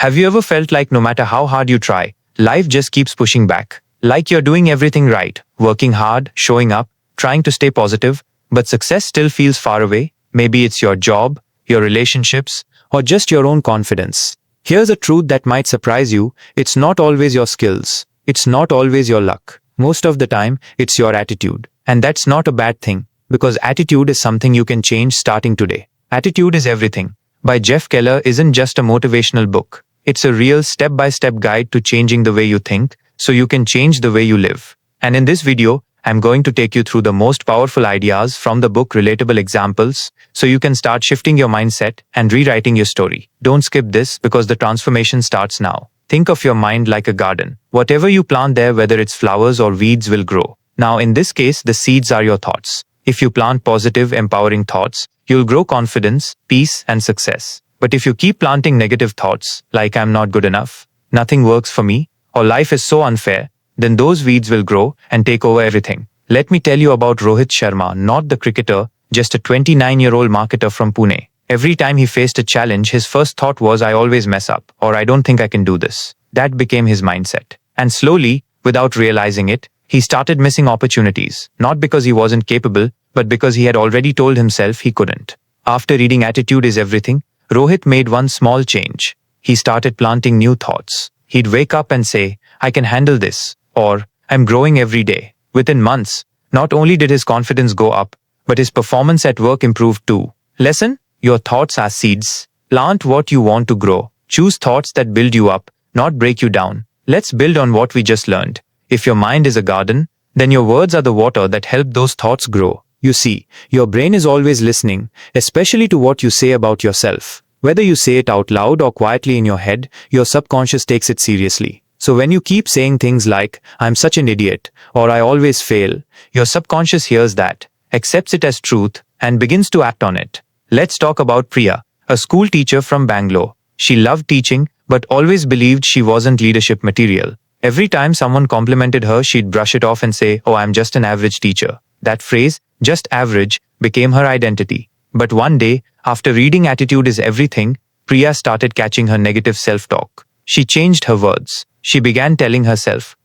Have you ever felt like no matter how hard you try, life just keeps pushing back? Like you're doing everything right, working hard, showing up, trying to stay positive, but success still feels far away? Maybe it's your job, your relationships, or just your own confidence. Here's a truth that might surprise you. It's not always your skills. It's not always your luck. Most of the time, it's your attitude. And that's not a bad thing, because attitude is something you can change starting today. Attitude is Everything by Jeff Keller isn't just a motivational book. It's a real step-by-step guide to changing the way you think, so you can change the way you live. And in this video, I'm going to take you through the most powerful ideas from the book, relatable examples, so you can start shifting your mindset and rewriting your story. Don't skip this because the transformation starts now. Think of your mind like a garden. Whatever you plant there, whether it's flowers or weeds, will grow. Now, in this case, the seeds are your thoughts. If you plant positive, empowering thoughts, you'll grow confidence, peace, and success. But if you keep planting negative thoughts, like I'm not good enough, nothing works for me, or life is so unfair, then those weeds will grow and take over everything. Let me tell you about Rohit Sharma, not the cricketer, just a 29-year-old marketer from Pune. Every time he faced a challenge, his first thought was, I always mess up, or I don't think I can do this. That became his mindset. And slowly, without realizing it, he started missing opportunities, not because he wasn't capable, but because he had already told himself he couldn't. After reading Attitude is Everything, Rohit made one small change. He started planting new thoughts. He'd wake up and say, I can handle this, or I'm growing every day. Within months, not only did his confidence go up, but his performance at work improved too. Lesson: your thoughts are seeds. Plant what you want to grow. Choose thoughts that build you up, not break you down. Let's build on what we just learned. If your mind is a garden, then your words are the water that help those thoughts grow. You see, your brain is always listening, especially to what you say about yourself. Whether you say it out loud or quietly in your head, your subconscious takes it seriously. So when you keep saying things like, I'm such an idiot, or I always fail, your subconscious hears that, accepts it as truth, and begins to act on it. Let's talk about Priya, a school teacher from Bangalore. She loved teaching, but always believed she wasn't leadership material. Every time someone complimented her, she'd brush it off and say, oh, I'm just an average teacher. That phrase, just average, became her identity. But one day, after reading Attitude is Everything, Priya started catching her negative self-talk. She changed her words. She began telling herself,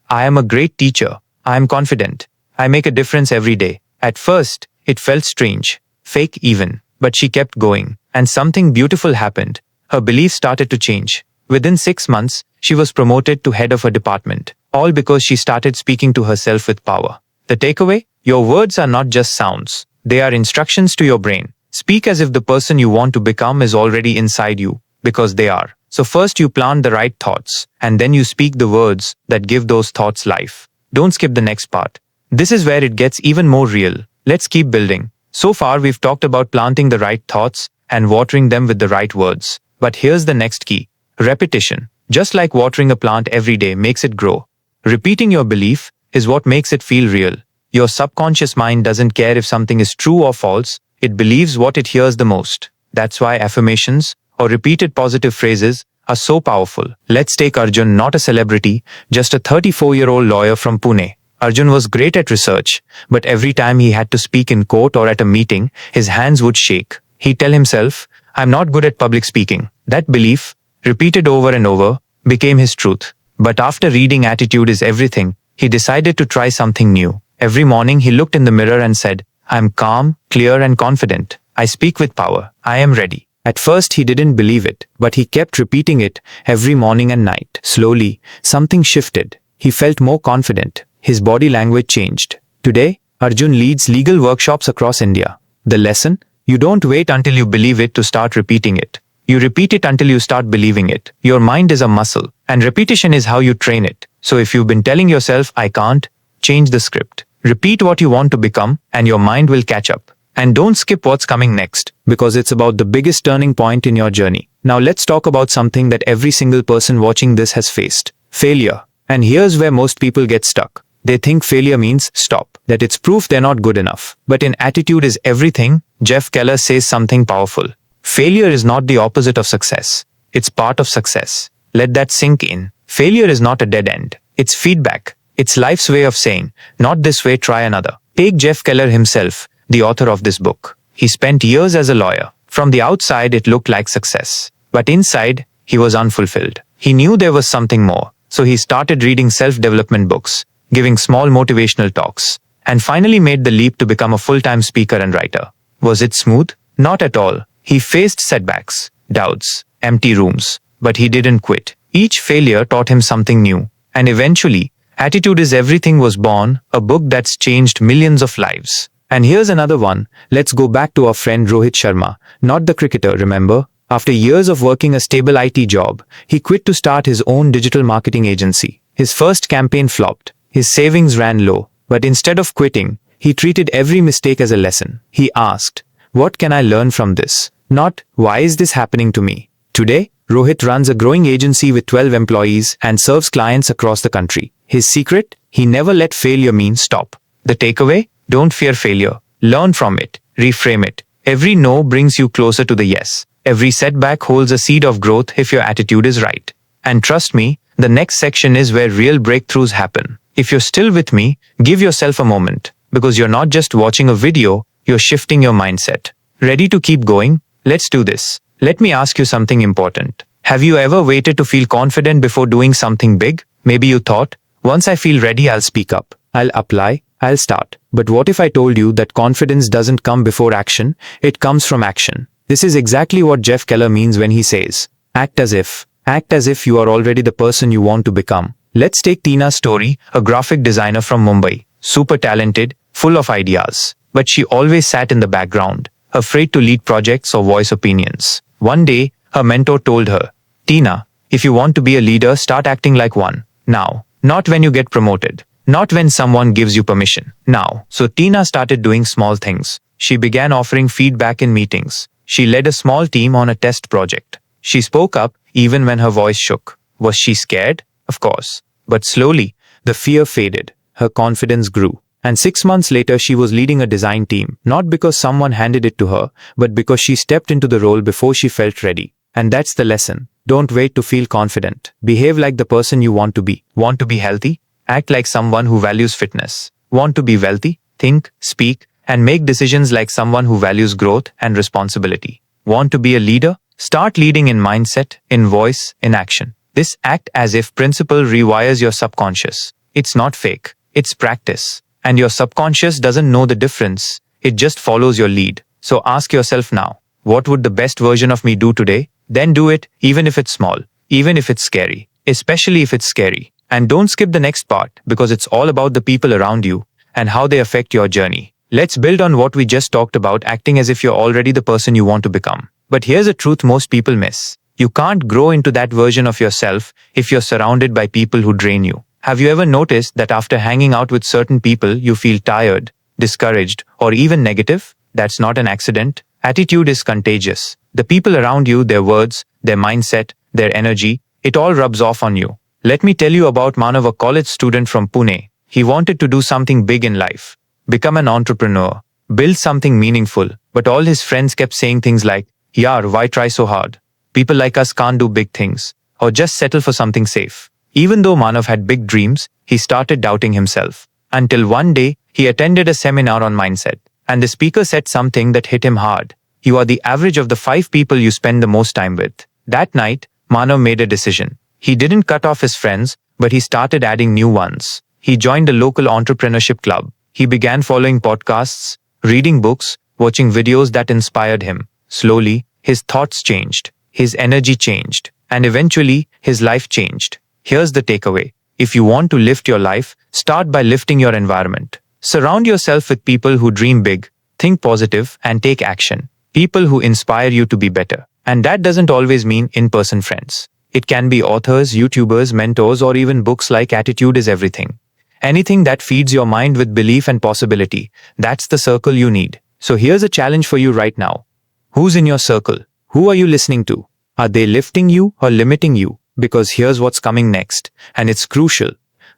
I am a great teacher. I am confident. I make a difference every day. At first, it felt strange, fake even, but she kept going, and something beautiful happened. Her beliefs started to change. Within 6 months, she was promoted to head of a department, all because she started speaking to herself with power. The takeaway? Your words are not just sounds. They are instructions to your brain. Speak as if the person you want to become is already inside you, because they are. So first you plant the right thoughts, and then you speak the words that give those thoughts life. Don't skip the next part. This is where it gets even more real. Let's keep building. So far we've talked about planting the right thoughts and watering them with the right words. But here's the next key. Repetition. Just like watering a plant every day makes it grow, repeating your belief is what makes it feel real. Your subconscious mind doesn't care if something is true or false. It believes what it hears the most. That's why affirmations, or repeated positive phrases, are so powerful. Let's take Arjun, not a celebrity, just a 34-year-old lawyer from Pune. Arjun was great at research, but every time he had to speak in court or at a meeting, his hands would shake. He'd tell himself, I'm not good at public speaking. That belief, repeated over and over, became his truth. But after reading Attitude is Everything, he decided to try something new. Every morning he looked in the mirror and said, I'm calm, clear, and confident. I speak with power. I am ready. At first he didn't believe it, but he kept repeating it every morning and night. Slowly, something shifted. He felt more confident. His body language changed. Today, Arjun leads legal workshops across India. The lesson? You don't wait until you believe it to start repeating it. You repeat it until you start believing it. Your mind is a muscle, and repetition is how you train it. So if you've been telling yourself, I can't, change the script. Repeat what you want to become, and your mind will catch up. And don't skip what's coming next, because it's about the biggest turning point in your journey. Now let's talk about something that every single person watching this has faced. Failure. And here's where most people get stuck. They think failure means stop, that it's proof they're not good enough. But in Attitude is Everything, Jeff Keller says something powerful. Failure is not the opposite of success. It's part of success. Let that sink in. Failure is not a dead end. It's feedback. It's life's way of saying, not this way, try another. Take Jeff Keller himself, the author of this book. He spent years as a lawyer. From the outside, it looked like success. But inside, he was unfulfilled. He knew there was something more, so he started reading self-development books, giving small motivational talks, and finally made the leap to become a full-time speaker and writer. Was it smooth? Not at all. He faced setbacks, doubts, empty rooms, but he didn't quit. Each failure taught him something new, and eventually, Attitude is Everything was born, a book that's changed millions of lives. And here's another one. Let's go back to our friend Rohit Sharma, not the cricketer, remember? After years of working a stable IT job, he quit to start his own digital marketing agency. His first campaign flopped. His savings ran low. But instead of quitting, he treated every mistake as a lesson. He asked, "What can I learn from this?" Not, "Why is this happening to me?" Today, Rohit runs a growing agency with 12 employees and serves clients across the country. His secret? He never let failure mean stop. The takeaway? Don't fear failure. Learn from it. Reframe it. Every no brings you closer to the yes. Every setback holds a seed of growth if your attitude is right. And trust me, the next section is where real breakthroughs happen. If you're still with me, give yourself a moment, because you're not just watching a video, you're shifting your mindset. Ready to keep going? Let's do this. Let me ask you something important. Have you ever waited to feel confident before doing something big? Maybe you thought, once I feel ready, I'll speak up. I'll apply. I'll start. But what if I told you that confidence doesn't come before action? It comes from action. This is exactly what Jeff Keller means when he says, act as if you are already the person you want to become. Let's take Tina's story, a graphic designer from Mumbai, super talented, full of ideas. But she always sat in the background, afraid to lead projects or voice opinions. One day, her mentor told her, "Tina, if you want to be a leader, start acting like one. Now. Not when you get promoted. Not when someone gives you permission. Now." So Tina started doing small things. She began offering feedback in meetings. She led a small team on a test project. She spoke up even when her voice shook. Was she scared? Of course. But slowly, the fear faded. Her confidence grew. And 6 months later, she was leading a design team, not because someone handed it to her, but because she stepped into the role before she felt ready. And that's the lesson. Don't wait to feel confident. Behave like the person you want to be. Want to be healthy? Act like someone who values fitness. Want to be wealthy? Think, speak, and make decisions like someone who values growth and responsibility. Want to be a leader? Start leading in mindset, in voice, in action. This act as if principle rewires your subconscious. It's not fake. It's practice. And your subconscious doesn't know the difference. It just follows your lead. So ask yourself now, what would the best version of me do today? Then do it, even if it's small, even if it's scary, especially if it's scary. And don't skip the next part, because it's all about the people around you and how they affect your journey. Let's build on what we just talked about, acting as if you're already the person you want to become. But here's a truth most people miss. You can't grow into that version of yourself if you're surrounded by people who drain you. Have you ever noticed that after hanging out with certain people, you feel tired, discouraged, or even negative? That's not an accident. Attitude is contagious. The people around you, their words, their mindset, their energy, it all rubs off on you. Let me tell you about Manav, a college student from Pune. He wanted to do something big in life, become an entrepreneur, build something meaningful, but all his friends kept saying things like, "Yaar, why try so hard? People like us can't do big things," or just settle for something safe. Even though Manav had big dreams, he started doubting himself. Until one day, he attended a seminar on mindset, and the speaker said something that hit him hard. You are the average of the 5 people you spend the most time with. That night, Manav made a decision. He didn't cut off his friends, but he started adding new ones. He joined a local entrepreneurship club. He began following podcasts, reading books, watching videos that inspired him. Slowly, his thoughts changed, his energy changed, and eventually, his life changed. Here's the takeaway. If you want to lift your life, start by lifting your environment. Surround yourself with people who dream big, think positive, and take action. People who inspire you to be better. And that doesn't always mean in-person friends. It can be authors, YouTubers, mentors, or even books like Attitude is Everything. Anything that feeds your mind with belief and possibility. That's the circle you need. So here's a challenge for you right now. Who's in your circle? Who are you listening to? Are they lifting you or limiting you? Because here's what's coming next, and it's crucial.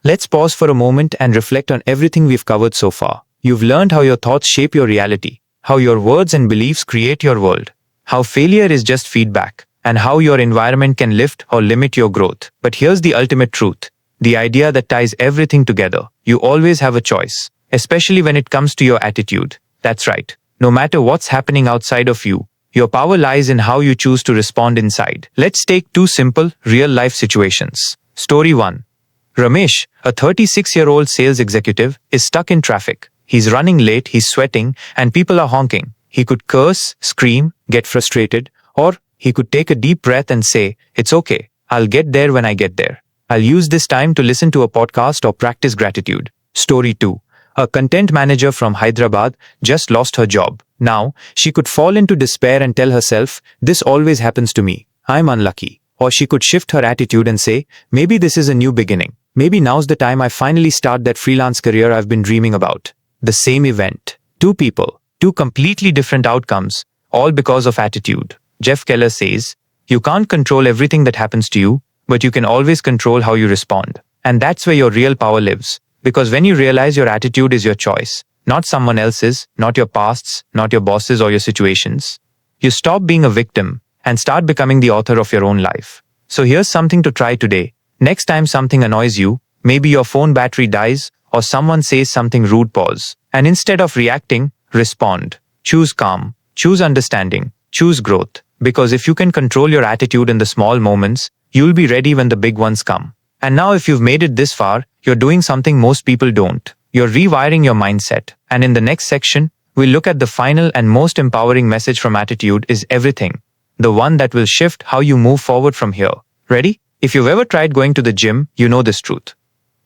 Let's pause for a moment and reflect on everything we've covered so far. You've learned how your thoughts shape your reality, how your words and beliefs create your world, how failure is just feedback, and how your environment can lift or limit your growth. But here's the ultimate truth, the idea that ties everything together. You always have a choice, especially when it comes to your attitude. That's right. No matter what's happening outside of you, Your power lies in how you choose to respond inside. Let's take two simple, real-life situations. Story 1. Ramesh, a 36-year-old sales executive, is stuck in traffic. He's running late, he's sweating, and people are honking. He could curse, scream, get frustrated, or he could take a deep breath and say, "It's okay. I'll get there when I get there. I'll use this time to listen to a podcast or practice gratitude." Story 2. A content manager from Hyderabad just lost her job. Now, she could fall into despair and tell herself, "This always happens to me. I'm unlucky." Or she could shift her attitude and say, "Maybe this is a new beginning. Maybe now's the time I finally start that freelance career I've been dreaming about." The same event. Two people, two completely different outcomes, all because of attitude. Jeff Keller says, "You can't control everything that happens to you, but you can always control how you respond." And that's where your real power lives. Because when you realize your attitude is your choice, not someone else's, not your past's, not your boss's or your situations, you stop being a victim and start becoming the author of your own life. So here's something to try today. Next time something annoys you, maybe your phone battery dies or someone says something rude, pause. And instead of reacting, respond. Choose calm, choose understanding, choose growth. Because if you can control your attitude in the small moments, you'll be ready when the big ones come. And now if you've made it this far, you're doing something most people don't. You're rewiring your mindset. And in the next section, we'll look at the final and most empowering message from attitude is everything. The one that will shift how you move forward from here. Ready? If you've ever tried going to the gym, you know this truth.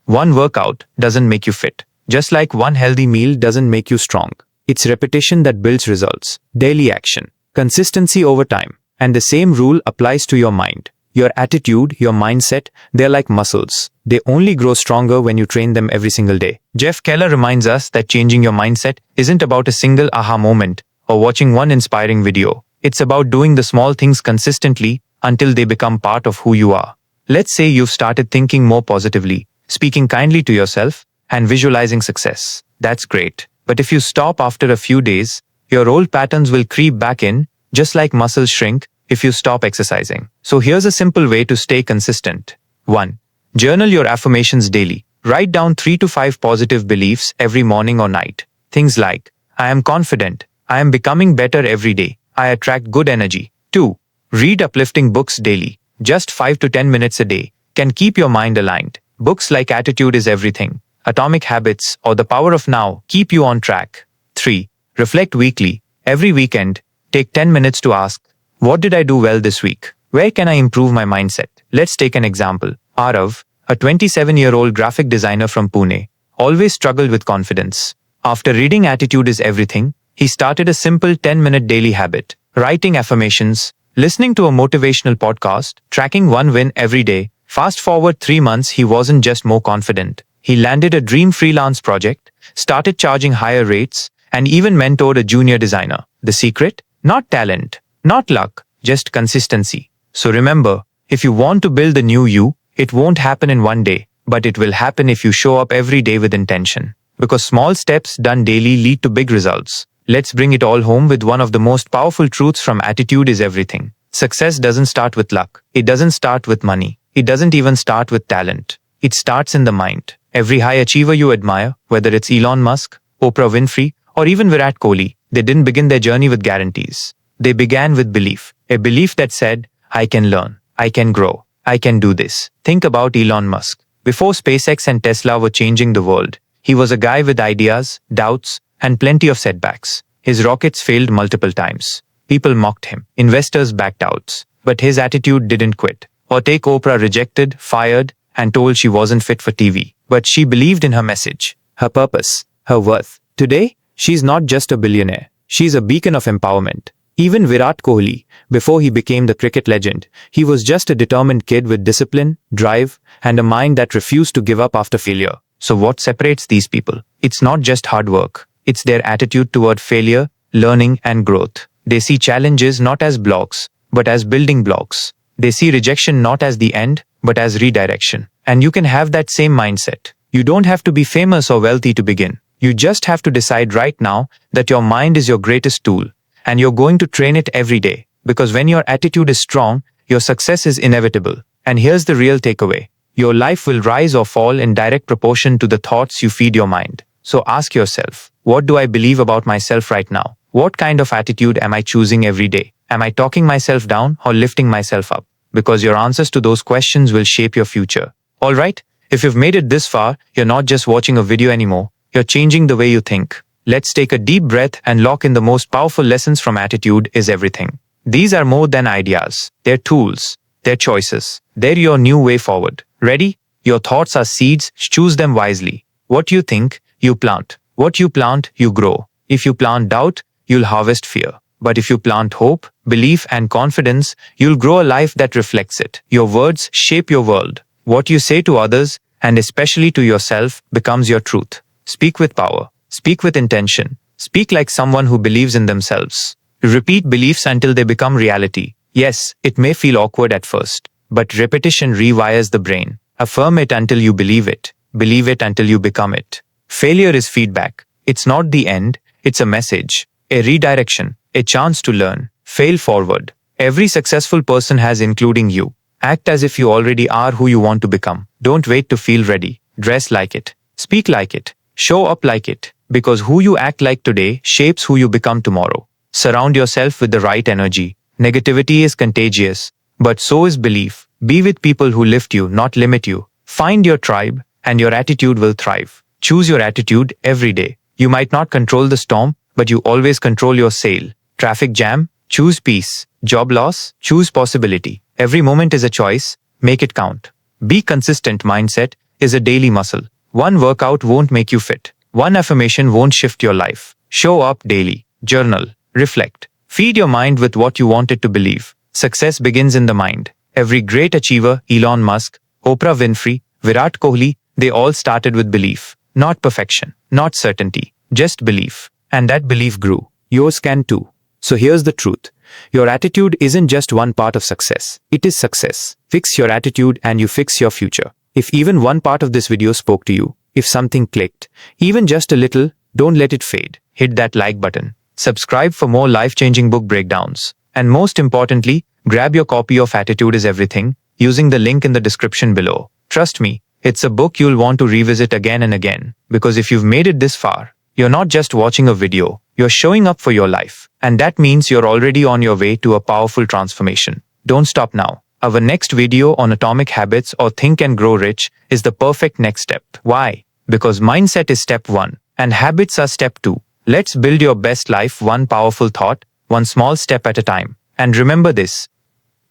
One workout doesn't make you fit. Just like one healthy meal doesn't make you strong. It's repetition that builds results. Daily action. Consistency over time. And the same rule applies to your mind. Your attitude, your mindset, they're like muscles. They only grow stronger when you train them every single day. Jeff Keller reminds us that changing your mindset isn't about a single aha moment or watching one inspiring video. It's about doing the small things consistently until they become part of who you are. Let's say you've started thinking more positively, speaking kindly to yourself, and visualizing success. That's great. But if you stop after a few days, your old patterns will creep back in, just like muscles shrink if you stop exercising. So here's a simple way to stay consistent. 1. Journal your affirmations daily. Write down 3 to 5 positive beliefs every morning or night. Things like, "I am confident. I am becoming better every day. I attract good energy." 2. Read uplifting books daily. Just 5 to 10 minutes a day can keep your mind aligned. Books like Attitude is Everything, Atomic Habits, or The Power of Now keep you on track. 3. Reflect weekly. Every weekend, take 10 minutes to ask, "What did I do well this week? Where can I improve my mindset?" Let's take an example. Arav, a 27-year-old graphic designer from Pune, always struggled with confidence. After reading Attitude is Everything, he started a simple 10-minute daily habit, writing affirmations, listening to a motivational podcast, tracking one win every day. Fast forward 3 months, he wasn't just more confident. He landed a dream freelance project, started charging higher rates, and even mentored a junior designer. The secret? Not talent, not luck, just consistency. So remember, if you want to build the new you, it won't happen in one day, but it will happen if you show up every day with intention. Because small steps done daily lead to big results. Let's bring it all home with one of the most powerful truths from Attitude is Everything. Success doesn't start with luck. It doesn't start with money. It doesn't even start with talent. It starts in the mind. Every high achiever you admire, whether it's Elon Musk, Oprah Winfrey, or even Virat Kohli, they didn't begin their journey with guarantees. They began with belief. A belief that said, "I can learn, I can grow, I can do this." Think about Elon Musk. Before SpaceX and Tesla were changing the world, he was a guy with ideas, doubts, and plenty of setbacks. His rockets failed multiple times. People mocked him. Investors backed out. But his attitude didn't quit. Or take Oprah, rejected, fired, and told she wasn't fit for TV. But she believed in her message, her purpose, her worth. Today, she's not just a billionaire. She's a beacon of empowerment. Even Virat Kohli, before he became the cricket legend, he was just a determined kid with discipline, drive, and a mind that refused to give up after failure. So what separates these people? It's not just hard work. It's their attitude toward failure, learning, and growth. They see challenges not as blocks, but as building blocks. They see rejection not as the end, but as redirection. And you can have that same mindset. You don't have to be famous or wealthy to begin. You just have to decide right now that your mind is your greatest tool, and you're going to train it every day. Because when your attitude is strong, your success is inevitable. And here's the real takeaway. Your life will rise or fall in direct proportion to the thoughts you feed your mind. So ask yourself, what do I believe about myself right now? What kind of attitude am I choosing every day? Am I talking myself down or lifting myself up? Because your answers to those questions will shape your future. Alright, if you've made it this far, you're not just watching a video anymore, you're changing the way you think. Let's take a deep breath and lock in the most powerful lessons from Attitude is Everything. These are more than ideas. They're tools. They're choices. They're your new way forward. Ready? Your thoughts are seeds. Choose them wisely. What you think, you plant. What you plant, you grow. If you plant doubt, you'll harvest fear. But if you plant hope, belief, and confidence, you'll grow a life that reflects it. Your words shape your world. What you say to others, and especially to yourself, becomes your truth. Speak with power. Speak with intention. Speak like someone who believes in themselves. Repeat beliefs until they become reality. Yes, it may feel awkward at first, but repetition rewires the brain. Affirm it until you believe it. Believe it until you become it. Failure is feedback. It's not the end, it's a message, a redirection, a chance to learn. Fail forward. Every successful person has, including you. Act as if you already are who you want to become. Don't wait to feel ready. Dress like it. Speak like it. Show up like it. Because who you act like today shapes who you become tomorrow. Surround yourself with the right energy. Negativity is contagious, but so is belief. Be with people who lift you, not limit you. Find your tribe, and your attitude will thrive. Choose your attitude every day. You might not control the storm, but you always control your sail. Traffic jam? Choose peace. Job loss? Choose possibility. Every moment is a choice. Make it count. Be consistent. Mindset is a daily muscle. One workout won't make you fit. One affirmation won't shift your life. Show up daily. Journal. Reflect. Feed your mind with what you want it to believe. Success begins in the mind. Every great achiever, Elon Musk, Oprah Winfrey, Virat Kohli, they all started with belief. Not perfection, not certainty, just belief. And that belief grew. Yours can too. So here's the truth. Your attitude isn't just one part of success. It is success. Fix your attitude and you fix your future. If even one part of this video spoke to you, if something clicked, even just a little, don't let it fade. Hit that like button. Subscribe for more life-changing book breakdowns. And most importantly, grab your copy of Attitude is Everything using the link in the description below. Trust me, it's a book you'll want to revisit again and again. Because if you've made it this far, you're not just watching a video, you're showing up for your life. And that means you're already on your way to a powerful transformation. Don't stop now. Our next video on Atomic Habits or Think and Grow Rich is the perfect next step. Why? Because mindset is step 1 and habits are step 2. Let's build your best life one powerful thought, one small step at a time. And remember this.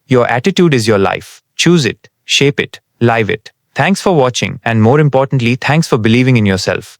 Your attitude is your life. Choose it, shape it, live it. Thanks for watching and more importantly, thanks for believing in yourself.